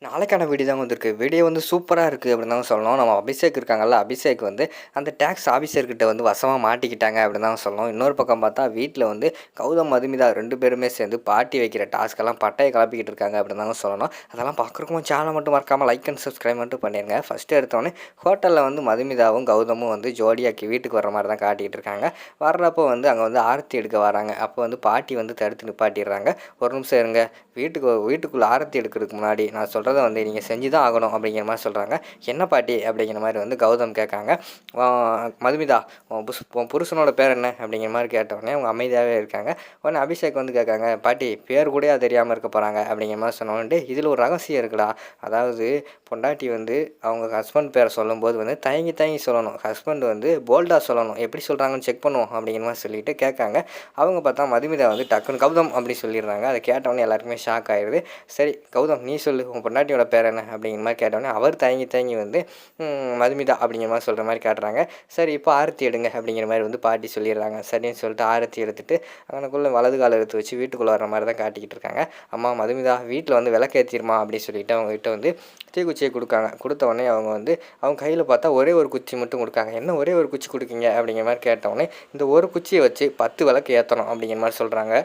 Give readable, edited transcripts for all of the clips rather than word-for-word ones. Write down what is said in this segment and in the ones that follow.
நாளைக்கான வீடியோ தாங்க வந்திருக்கு. வீடியோ வந்து சூப்பரா இருக்கு அப்படின்னு தாங்க சொல்லணும். நம்ம அபிஷேக் இருக்காங்கல்ல, அபிஷேக் வந்து அந்த டாக்ஸ் ஆஃபீஸர்கிட்ட வந்து வசமா மாட்டிக்கிட்டாங்க அப்படின்னு தாங்க சொல்லணும். இன்னொரு பக்கம் பார்த்தா வீட்ல வந்து கௌதம், மதுமிதா 2 பேருமே சேர்ந்து பார்ட்டி வைக்கிற டாஸ்க்கெல்லாம் பட்டைய கிளப்பிக்கிட்டு இருக்காங்க அப்படின்னு தாங்க சொல்லணும். அதெல்லாம் பார்க்குறக்கும் சேனலை மட்டும் மறக்காம லைக் அண்ட் சப்ஸ்கிரைப் மட்டும் பண்ணிருங்க. ஃபர்ஸ்ட் எடுத்தோடனே ஹோட்டலில் வந்து மதுமிதாவும் கௌதமும் வந்து ஜோடியாக்கி வீட்டுக்கு வர மாதிரி தான் காட்டிகிட்டு இருக்காங்க. வர்றப்போ வந்து அங்கே வந்து ஆரத்தி எடுக்க வராங்க. அப்போ வந்து பாட்டி வந்து தடுத்து நிப்பாட்டிடுறாங்க. ஒரு நிமிஷம் இருங்க, வீட்டுக்குள்ளே ஆரத்தி எடுக்கிறதுக்கு முன்னாடி நான் சொல்கிறத வந்து நீங்கள் செஞ்சு தான் ஆகணும் அப்படிங்கிற மாதிரி சொல்கிறாங்க. என்ன பாட்டி அப்படிங்கிற மாதிரி வந்து கௌதம் கேட்காங்க. மதுமிதா, உன் புருஷனோட பேர் என்ன அப்படிங்கிற மாதிரி கேட்டவுடனே அவங்க அமைதியாகவே இருக்காங்க. உடனே அபிஷேக் வந்து கேட்காங்க, பாட்டி பேர் கூட தெரியாமல் இருக்க போகிறாங்க அப்படிங்கிற மாதிரி சொன்னோன்ட்டு இதில் ஒரு ரகசியம் இருக்குடா. அதாவது பொண்டாட்டி வந்து அவங்க ஹஸ்பண்ட் பேரை சொல்லும்போது வந்து தயங்கி தயங்கி சொல்லணும், ஹஸ்பண்ட் வந்து போல்டாக சொல்லணும், எப்படி சொல்கிறாங்கன்னு செக் பண்ணுவோம் அப்படிங்கிற மாதிரி சொல்லிட்டு கேட்காங்க. அவங்க பார்த்தா மதுமிதா வந்து டக்குன்னு கௌதம் அப்படி சொல்லிடுறாங்க. அதை கேட்டவுடனே எல்லாருக்குமே ஷாக் ஆகிடுது. சரி கௌதம், நீ சொல்லு, உன் பொண்டாட்டியோட பேர் என்ன அப்படிங்கிற மாதிரி கேட்டோடனே அவர் தயங்கி வந்து மதுமிதா அப்படிங்கிற மாதிரி சொல்கிற மாதிரி காட்டுறாங்க. சரி இப்போ ஆரத்தி எடுங்க அப்படிங்கிற மாதிரி வந்து பாட்டி சொல்லிடுறாங்க. சரின்னு சொல்லிட்டு ஆரத்தி எடுத்துகிட்டு அங்கனக்குள்ளே வலது காலை எடுத்து வச்சு வீட்டுக்குள்ளே வர மாதிரி தான் காட்டிக்கிட்டு இருக்காங்க. அம்மா மதுமிதா, வீட்டில் வந்து விளக்கேற்றிருமா அப்படின்னு சொல்லிட்டு அவங்ககிட்ட வந்து தீக்குச்சியை கொடுக்காங்க. கொடுத்த உடனே அவங்க வந்து அவங்க கையில் பார்த்தா ஒரே ஒரு குச்சி மட்டும் கொடுக்காங்க. என்ன ஒரே ஒரு குச்சி கொடுக்கீங்க அப்படிங்கிற மாதிரி கேட்டவுடனே இந்த ஒரு குச்சியை வச்சு 10 விளக்கு ஏற்றணும் அப்படிங்கிற மாதிரி சொல்கிறாங்க.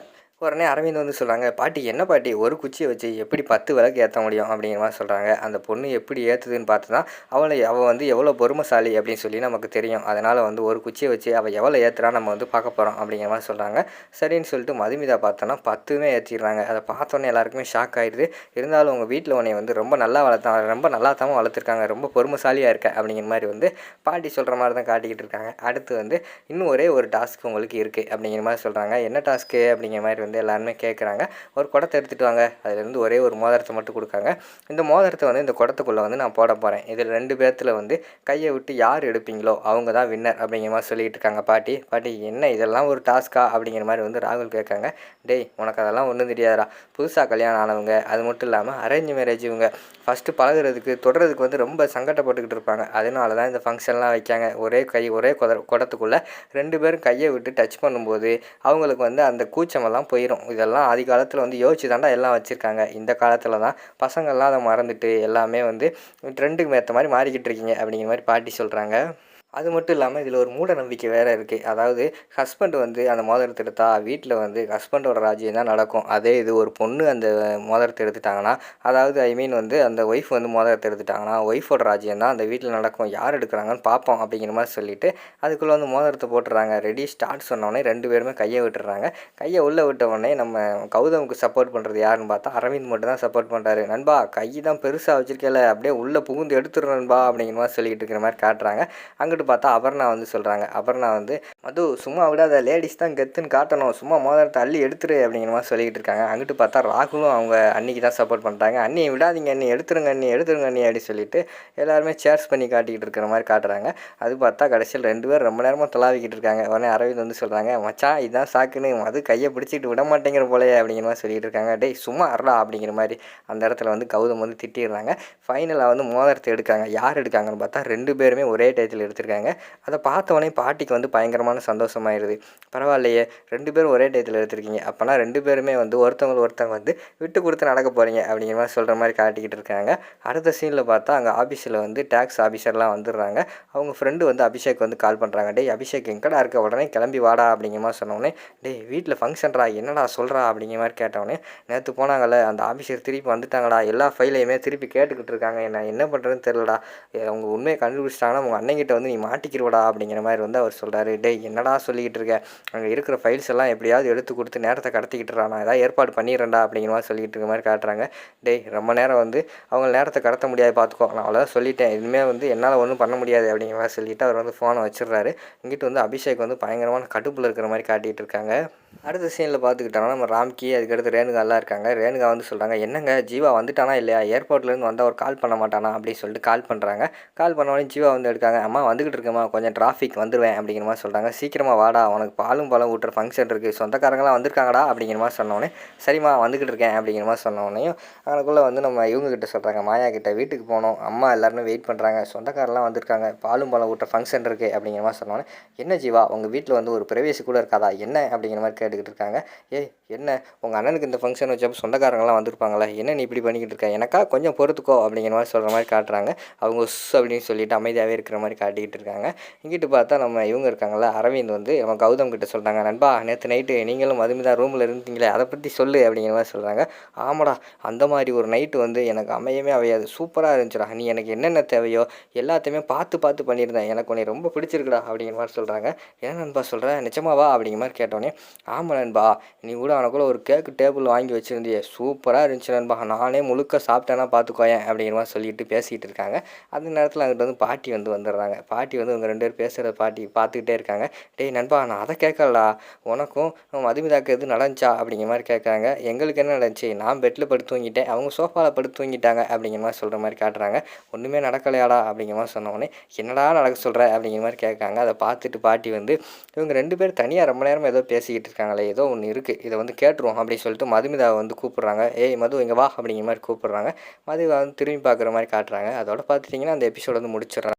உடனே அரவிந்த் வந்து சொல்கிறாங்க, பாட்டி என்ன பாட்டி ஒரு குச்சியை வச்சு எப்படி 10 விளக்கு ஏற்ற முடியும் அப்படிங்கிற மாதிரி சொல்கிறாங்க. அந்த பொண்ணு எப்படி ஏற்றுதுன்னு பார்த்து தான் அவள் வந்து எவ்வளோ பொறுமைசாலி அப்படின்னு சொல்லி நமக்கு தெரியும். அதனால் வந்து ஒரு குச்சியை வச்சு அவள் எவ்வளோ ஏற்றுறா நம்ம வந்து பார்க்க போகிறோம் அப்படிங்கிற மாதிரி சொல்கிறாங்க. சரின்னு சொல்லிட்டு மதுமிதா பார்த்தோன்னா 10மே ஏற்றிடுறாங்க. அதை பார்த்தோன்னே எல்லாருக்குமே ஷாக் ஆகிடுது. இருந்தாலும் உங்கள் வீட்டில் உன்னை வந்து ரொம்ப நல்லா தான் வளர்த்துருக்காங்க, ரொம்ப பொறுமைசாலியாக இருக்க அப்படிங்கிற மாதிரி வந்து பாட்டி சொல்கிற மாதிரி தான் காட்டிக்கிட்டு இருக்காங்க. அடுத்து வந்து இன்னும் ஒரே ஒரு டாஸ்க் உங்களுக்கு இருக்குது அப்படிங்கிற மாதிரி சொல்கிறாங்க. என்ன டாஸ்க்கு அப்படிங்கிற மாதிரி வந்து எல்லாருமே கேட்குறாங்க. ஒரு குடத்தை எடுத்துகிட்டு வாங்க, அதுலேருந்து ஒரே ஒரு மோதிரத்தை மட்டும் கொடுக்காங்க. இந்த மோதிரத்தை வந்து இந்த குடத்துக்குள்ளே வந்து நான் போட போகிறேன். இதில் 2 பேர்த்தில் வந்து கையை விட்டு யார் எடுப்பீங்களோ அவங்க தான் வின்னர் அப்படிங்கிற மாதிரி சொல்லிகிட்டு இருக்காங்க. பாட்டி என்ன இதெல்லாம் ஒரு டாஸ்க்கா அப்படிங்கிற மாதிரி வந்து ராகுல் கேட்காங்க. டேய், உனக்கு அதெல்லாம் ஒன்றும் தெரியாதா, புதுசாக கல்யாணம் ஆனவங்க, அது மட்டும் இல்லாமல் அரேஞ்ச் மேரேஜ், இவங்க ஃபஸ்ட்டு பழகுறதுக்கு தொடுறதுக்கு வந்து ரொம்ப சங்கடப்பட்டுக்கிட்டு இருப்பாங்க. அதனால தான் இந்த ஃபங்க்ஷன்லாம் வைக்காங்க. ஒரே குடத்துக்குள்ளே 2 பேரும் கையை விட்டு டச் பண்ணும்போது அவங்களுக்கு வந்து அந்த கூச்சமெல்லாம் போயிடும். இதெல்லாம் ஆதி காலத்தில் வந்து யோசிச்சு தாண்டா எல்லாம் வச்சுருக்காங்க. இந்த காலத்தில் தான் பசங்கள்லாம் அதை மறந்துட்டு எல்லாமே வந்து ட்ரெண்டுக்கு ஏற்ற மாதிரி மாறிக்கிட்டு இருக்கீங்க அப்படிங்கிற மாதிரி பாட்டி சொல்கிறாங்க. அது மட்டும் இல்லாமல் இதில் ஒரு மூட நம்பிக்கை வேறு இருக்குது. அதாவது ஹஸ்பண்ட் வந்து அந்த மோதிரத்தை எடுத்தா வீட்டில் வந்து ஹஸ்பண்டோட ராஜ்யம் தான் நடக்கும். அதே இது ஒரு பொண்ணு அந்த மோதிரத்தை எடுத்துட்டாங்கன்னா, அதாவது வந்து அந்த ஒய்ஃப் வந்து மோதிரத்தை எடுத்துட்டாங்கன்னா ஒய்ஃபோட ராஜ்யம் தான் அந்த வீட்டில் நடக்கும், யார் எடுக்கிறாங்கன்னு பார்ப்போம் அப்படிங்கிற மாதிரி சொல்லிவிட்டு அதுக்குள்ளே வந்து மோதிரத்தை போட்டுடுறாங்க. ரெடி ஸ்டார்ட் சொன்னோடனே 2 பேருமே கையை விட்டுறாங்க. கையை உள்ளே விட்ட உடனே நம்ம கௌதமுக்கு சப்போர்ட் பண்ணுறது யாருன்னு பார்த்தா அரவிந்த் மட்டும் தான் சப்போர்ட் பண்ணுறாரு. நண்பா, கை தான் பெருசாக வச்சுருக்கல, அப்படியே உள்ளே புகுந்து எடுத்துடுறேன் நண்பா அப்படிங்கிற மாதிரி சொல்லிக்கிட்டு இருக்கிற மாதிரி காட்டுறாங்க. அங்கிட்டு பார்த்தா அபர்ணா வந்து சொல்கிறாங்க. அபர்ணா வந்து மது சும்மா விடாத, லேடிஸ் தான் கெத்துன்னு காட்டணும், சும்மா மோதிரத்தை அள்ளி எடுத்துரு அப்படிங்கிற மாதிரி சொல்லிக்கிட்டு இருக்காங்க. அங்கிட்டு பார்த்தா ராகுலும் அவங்க அன்னிக்கு தான் சப்போர்ட் பண்ணுறாங்க. அண்ணி விடாதீங்க, அண்ணி எடுத்துருங்க அண்ணி அப்படின்னு சொல்லிட்டு எல்லாருமே சேர்ஸ் பண்ணி காட்டிக்கிட்டு இருக்கிற மாதிரி காட்டுறாங்க. அது பார்த்தா கடைசியில் 2 பேர் ரொம்ப நேரமாக தொலாவிக்கிட்டு இருக்காங்க. உடனே அரவிந்த் வந்து சொல்கிறாங்க, மச்சான் இதுதான் சாக்குன்னு, மது கையை பிடிச்சிட்டு விட மாட்டேங்கிற போலையே அப்படிங்கிற மாதிரி சொல்லிட்டு இருக்காங்க. டேய் சும்மா அறா அப்படிங்கிற மாதிரி அந்த இடத்துல வந்து கௌதம் வந்து திட்டிடுறாங்க. ஃபைனலாக வந்து மோதிரத்தை எடுக்காங்க. யார் எடுக்காங்கன்னு பார்த்தா 2 பேருமே ஒரே டயத்தில் எடுத்திருக்காங்க. அதை பார்த்தவொடனே பாட்டிக்கு வந்து பயங்கரமான சந்தோஷமாயிருது. பரவாயில்லையே, 2 பேரும் ஒரே டயத்தில் எடுத்திருக்கீங்க, அப்போனா 2 பேருமே வந்து ஒருத்தவங்க வந்து விட்டு கொடுத்து நடக்க போகிறீங்க அப்படிங்கிற மாதிரி சொல்கிற மாதிரி காட்டிக்கிட்டு இருக்காங்க. அடுத்த சீனில் பார்த்தா அங்கே ஆஃபீஸில் வந்து டேக்ஸ் ஆஃபீஸர்லாம் வந்துடுறாங்க. அவங்க ஃப்ரெண்டு வந்து அபிஷேக் வந்து கால் பண்ணுறாங்க. டேய் அபிஷேக் எங்கடா இருக்க, உடனே கிளம்பி வாடா அப்படிங்கிற மாதிரி சொன்னோடனே, டேய் வீட்டில் ஃபங்க்ஷன்ரா, என்னடா சொல்கிறா அப்படிங்கிற மாதிரி கேட்டவுடனே, நேற்று போனாங்கல்ல அந்த ஆஃபீஸர் திருப்பி வந்துட்டாங்கடா, எல்லா ஃபைலையுமே திருப்பி கேட்டுக்கிட்டு இருக்காங்க, என்ன பண்ணுறதுன்னு தெரிலடா, அவங்க உண்மையை கண்டுபிடிச்சிட்டாங்கன்னா உங்கள் அண்ணங்கிட்ட வந்து நீ மாட்டிக்கிடுவடா அப்படிங்கிற மாதிரி வந்து அவர் சொல்கிறாரு. டேய் என்னடா சொல்லிக்கிட்டு இருக்க, அங்கே இருக்கிற ஃபைல்ஸ் எல்லாம் எப்படியாவது எடுத்து கொடுத்து நேரத்தை கடத்திக்கிட்டுறா, நான் ஏதாவது ஏற்பாடு பண்ணிடுறேன்டா அப்படிங்கிற மாதிரி சொல்லிக்கிட்டு இருக்க மாதிரி காட்டுறாங்க. டேய் ரொம்ப நேரம் வந்து அவங்க நேரத்தை கடத்த முடியாது பார்த்துக்கோ, நான் அவ்வளோதான் சொல்லிட்டேன், இனிமேல் வந்து என்னால் ஒன்றும் பண்ண முடியாது அப்படிங்கிற மாதிரி சொல்லிவிட்டு அவர் வந்து ஃபோனை வச்சிடுறாரு. இங்கிட்டு வந்து அபிஷேக் வந்து பயங்கரமான கடுப்பில் இருக்கிற மாதிரி காட்டிகிட்டு இருக்காங்க. அடுத்த சீனில் பார்த்துக்கிட்டோன்னா நம்ம ராம்கி, அதுக்கடுத்து ரேணுகாலாம் இருக்காங்க. ரேணுகா வந்து சொல்கிறாங்க, என்னங்க ஜீவா வந்துட்டானா இல்லையா, ஏர்போர்ட்லேருந்து வந்தால் ஒரு கால் பண்ண மாட்டானா அப்படின்னு சொல்லிட்டு கால் பண்ணுறாங்க. கால் பண்ண உடனே ஜீவா வந்து எடுக்காங்க. அம்மா வந்துக்கிட்டு வந்துக்கிட்டு இருக்கேம்மா, கொஞ்சம் டிராஃபிக் வந்துருவேன் அப்படிங்கிற மாதிரி சொல்கிறாங்க. சீக்கிரமா வாடா, உனக்கு பாலும் பழம் ஊட்டுற ஃபங்க்ஷன் இருக்குது, சொந்தக்காரங்களாம் வந்திருக்காங்கடா அப்படிங்கிற மாதிரி சொன்னோடனே, சரிம்மா வந்துக்கிட்டு இருக்கேன் அப்படிங்கிற மாதிரி சொன்னோடனையும் அவனுக்குள்ளே வந்து நம்ம இவங்ககிட்ட சொல்கிறாங்க, மாயா கிட்ட, வீட்டுக்கு போனோம், அம்மா எல்லாருமே வெயிட் பண்ணுறாங்க, சொந்தக்காரெல்லாம் வந்திருக்காங்க, பாலும் பழம் ஊட்டுற ஃபங்க்ஷன் இருக்குது அப்படிங்கிற மாதிரி சொன்னோன்னே, என்ன ஜீவா உங்கள் வீட்டில் வந்து ஒரு பிரவேசி கூட இருக்காதா என்ன அப்படிங்கிற மாதிரி கேட்டுக்கிட்டு இருக்காங்க. ஏய் என்ன உங்கள் அண்ணனுக்கு இந்த ஃபங்க்ஷன் வச்சப்போ சொந்தக்காரங்களாம் வந்திருப்பாங்களே, என்ன நீ இப்படி பண்ணிக்கிட்டு இருக்க, எனக்கா கொஞ்சம் பொறுத்துக்கோ அப்படிங்கிற மாதிரி சொல்கிற மாதிரி காட்டுறாங்க. அவங்க உஸ் அப்படின்னு சொல்லிட்டு அமைதியாகவே இருக்கிற மாதிரி காட்டிக்கிட்டு இருக்காங்க. இங்கிட்டு பார்த்தா நம்ம இவங்க இருக்காங்கள்ல, அரவிந்த் வந்து அவன் கௌதம் கிட்ட சொல்கிறாங்க, நண்பா நேற்று நைட்டு நீங்களும் மதுமிதா ரூமில் இருந்தீங்களே, அதை பற்றி சொல்லு அப்படிங்கிற மாதிரி சொல்கிறாங்க. ஆமாடா, அந்த மாதிரி ஒரு நைட்டு வந்து எனக்கு அமையவே அமையாது, சூப்பராக இருந்துச்சுடா, நீ எனக்கு என்னென்ன தேவையோ எல்லாத்தையுமே பார்த்து பார்த்து பண்ணியிருந்தேன், எனக்கு உன்னை ரொம்ப பிடிச்சிருக்குடா அப்படிங்கிற மாதிரி சொல்கிறாங்க. என்ன நண்பா சொல்கிற, நிஜமாவா அப்படிங்கிற மாதிரி கேட்டோன்னே, ஆமாம் நண்பா, நீ கூட அவனுக்குள்ள ஒரு கேக்கு டேபிள் வாங்கி வச்சுருந்தியே, சூப்பராக இருந்துச்சு நண்பா, நானே முழுக்க சாப்பிட்டேன்னா பார்த்துக்கோயேன் அப்படிங்கிற மாதிரி சொல்லிட்டு பேசிகிட்டு இருக்காங்க. அந்த நேரத்தில் அங்கிட்ட வந்து பாட்டி வந்துடுறாங்க. பாட்டி வந்து இவங்க 2 பேர் பேசுகிறத பாட்டி பார்த்துக்கிட்டே இருக்காங்க. டேய் நண்பா, நான் அதை கேட்கலடா, உனக்கும் மதுமிதாக்கு எது நடந்துச்சா அப்படிங்கிற மாதிரி கேட்குறாங்க. எங்களுக்கு என்ன நடந்துச்சு, நான் பெட்டில் படுத்து தூங்கிட்டேன், அவங்க சோஃபாவில் படுத்து தூங்கிட்டாங்க அப்படிங்கிற மாதிரி சொல்கிற மாதிரி காட்டுறாங்க. ஒன்றுமே நடக்கலையாடா அப்படிங்கிற மாதிரி சொன்னோடனே, என்னடா நடக்க சொல்கிற அப்படிங்கிற மாதிரி கேட்காங்க. அதை பார்த்துட்டு பாட்டி வந்து, இவங்க 2 பேர் தனியாக ரொம்ப நேரமாக ஏதோ பேசிக்கிட்டு இருக்காங்களே, ஏதோ ஒன்று இருக்குது, இதை வந்து கேட்டுருவோம் அப்படின்னு சொல்லிட்டு மதுமிதாவை வந்து கூப்பிட்றாங்க. ஏய் மது இங்கே வா அப்படிங்கிற மாதிரி கூப்பிட்றாங்க. மதுவை வந்து திரும்பி பார்க்குற மாதிரி காட்டுறாங்க. அதோட பார்த்துட்டிங்கன்னா அந்த எபிசோட் வந்து முடிச்சிடுறாங்க.